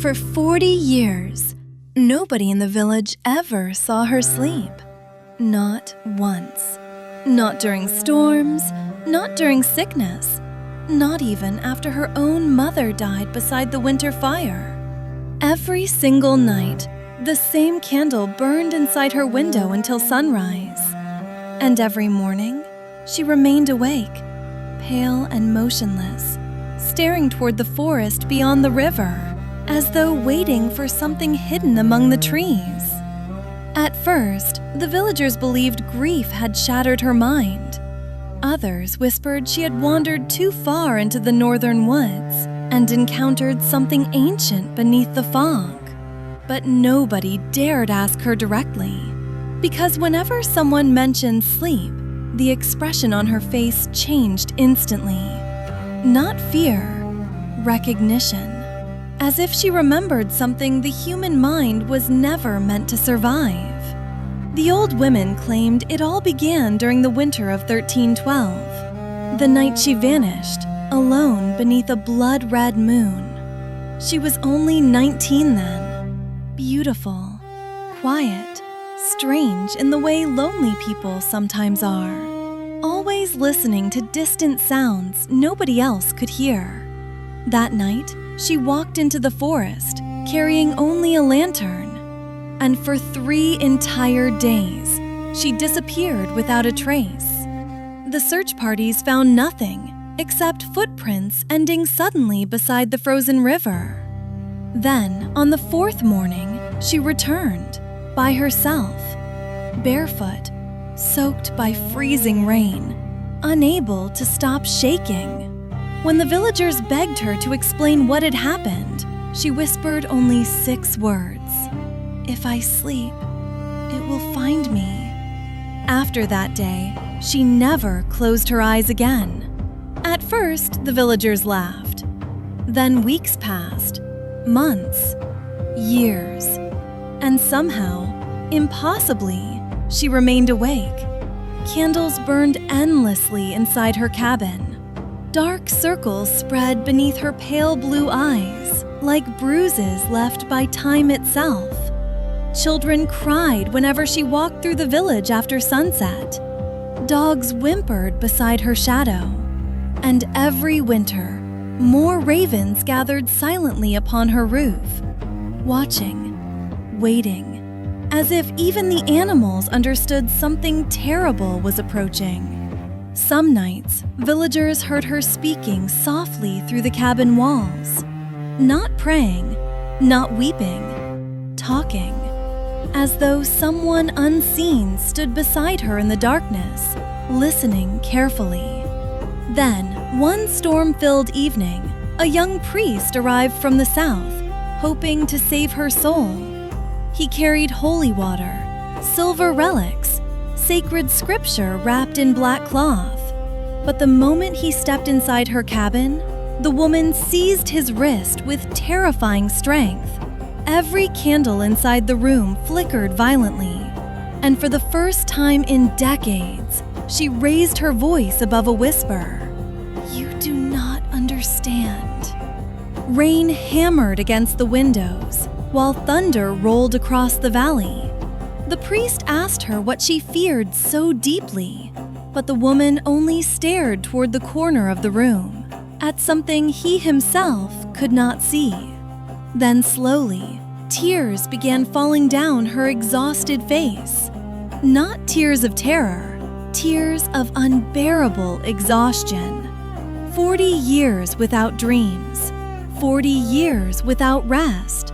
For 40 years, nobody in the village ever saw her sleep. Not once. Not during storms, not during sickness, not even after her own mother died beside the winter fire. Every single night, the same candle burned inside her window until sunrise. And every morning, she remained awake, pale and motionless, staring toward the forest beyond the river, as though waiting for something hidden among the trees. At first, the villagers believed grief had shattered her mind. Others whispered she had wandered too far into the northern woods and encountered something ancient beneath the fog. But nobody dared ask her directly, because whenever someone mentioned sleep, the expression on her face changed instantly. Not fear, recognition. As if she remembered something the human mind was never meant to survive. The old women claimed it all began during the winter of 1312, the night she vanished, alone beneath a blood-red moon. She was only 19 then, beautiful, quiet, strange in the way lonely people sometimes are, always listening to distant sounds nobody else could hear. That night, she walked into the forest, carrying only a lantern. And for 3 entire days, she disappeared without a trace. The search parties found nothing except footprints ending suddenly beside the frozen river. Then, on the 4th morning, she returned, by herself, barefoot, soaked by freezing rain, unable to stop shaking. When the villagers begged her to explain what had happened, she whispered only 6 words. "If I sleep, it will find me." After that day, she never closed her eyes again. At first, the villagers laughed. Then weeks passed, months, years, and somehow, impossibly, she remained awake. Candles burned endlessly inside her cabin. Dark circles spread beneath her pale blue eyes, like bruises left by time itself. Children cried whenever she walked through the village after sunset. Dogs whimpered beside her shadow. And every winter, more ravens gathered silently upon her roof, watching, waiting, as if even the animals understood something terrible was approaching. Some nights, villagers heard her speaking softly through the cabin walls, not praying, not weeping, talking, as though someone unseen stood beside her in the darkness, listening carefully. Then, one storm-filled evening, a young priest arrived from the south, hoping to save her soul. He carried holy water, silver relics, sacred scripture wrapped in black cloth. But the moment he stepped inside her cabin, the woman seized his wrist with terrifying strength. Every candle inside the room flickered violently, and for the first time in decades, she raised her voice above a whisper. "You do not understand." Rain hammered against the windows, while thunder rolled across the valley. The priest asked her what she feared so deeply, but the woman only stared toward the corner of the room, at something he himself could not see. Then slowly, tears began falling down her exhausted face. Not tears of terror, tears of unbearable exhaustion. 40 years without dreams, 40 years without rest,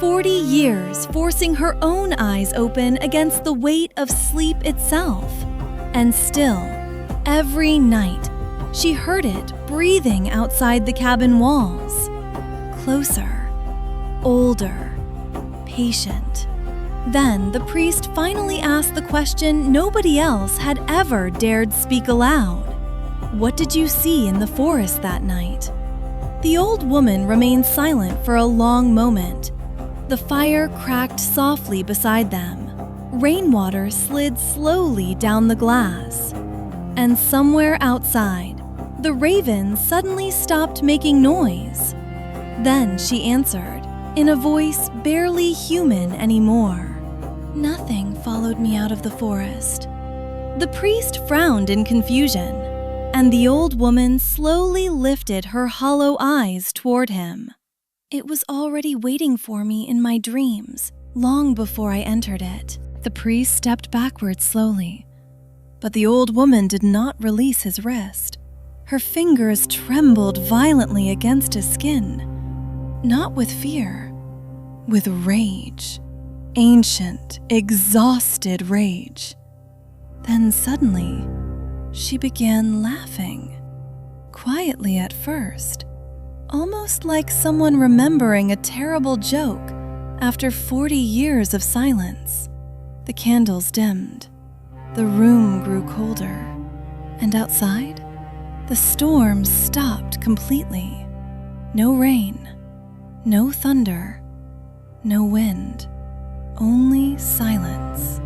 40 years forcing her own eyes open against the weight of sleep itself. And still, every night, she heard it breathing outside the cabin walls. Closer, older, patient. Then the priest finally asked the question nobody else had ever dared speak aloud. "What did you see in the forest that night?" The old woman remained silent for a long moment. The fire cracked softly beside them. Rainwater slid slowly down the glass. And somewhere outside, the ravens suddenly stopped making noise. Then she answered, in a voice barely human anymore. Nothing followed me out of the forest. The priest frowned in confusion, and the old woman slowly lifted her hollow eyes toward him. It was already waiting for me in my dreams, long before I entered it. The priest stepped backward slowly, but the old woman did not release his wrist. Her fingers trembled violently against his skin, not with fear, with rage. Ancient, exhausted rage. Then suddenly, she began laughing, quietly at first, almost like someone remembering a terrible joke after 40 years of silence. The candles dimmed, the room grew colder, and outside, the storm stopped completely. No rain, no thunder, no wind, only silence.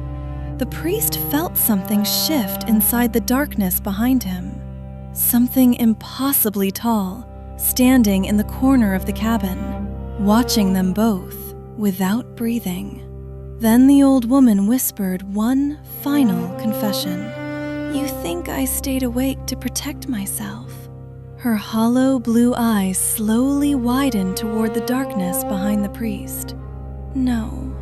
The priest felt something shift inside the darkness behind him. Something impossibly tall, standing in the corner of the cabin, watching them both without breathing. Then the old woman whispered one final confession. "You think I stayed awake to protect myself?" Her hollow blue eyes slowly widened toward the darkness behind the priest. "No."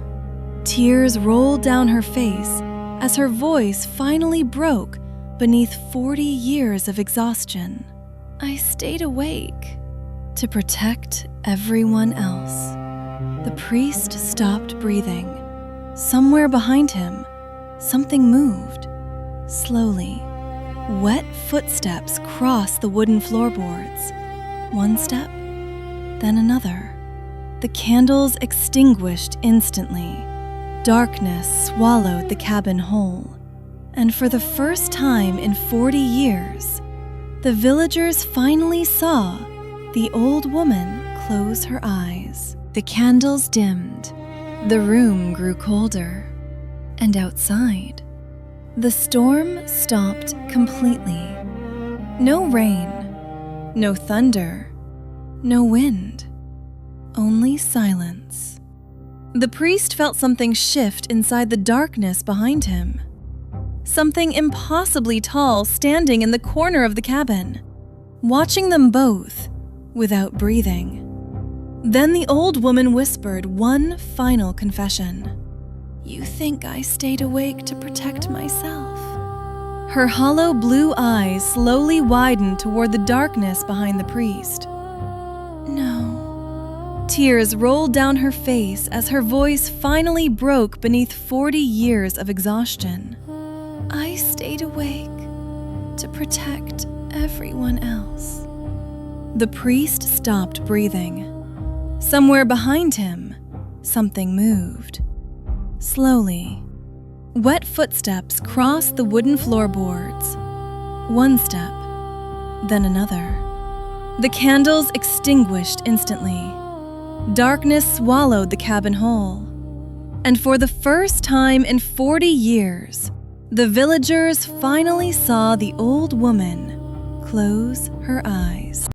Tears rolled down her face as her voice finally broke beneath 40 years of exhaustion. "I stayed awake to protect everyone else." The priest stopped breathing. Somewhere behind him, something moved. Slowly, wet footsteps crossed the wooden floorboards. One step, then another. The candles extinguished instantly. Darkness swallowed the cabin whole, and for the first time in 40 years, the villagers finally saw the old woman close her eyes. The candles dimmed, the room grew colder, and outside, the storm stopped completely. No rain, no thunder, no wind, only silence. The priest felt something shift inside the darkness behind him. Something impossibly tall standing in the corner of the cabin, watching them both without breathing. Then the old woman whispered one final confession. "You think I stayed awake to protect myself?" Her hollow blue eyes slowly widened toward the darkness behind the priest. "No." Tears rolled down her face as her voice finally broke beneath 40 years of exhaustion. "I stayed awake to protect everyone else." The priest stopped breathing. Somewhere behind him, something moved. Slowly, wet footsteps crossed the wooden floorboards. One step, then another. The candles extinguished instantly. Darkness swallowed the cabin whole. And for the first time in 40 years, the villagers finally saw the old woman close her eyes.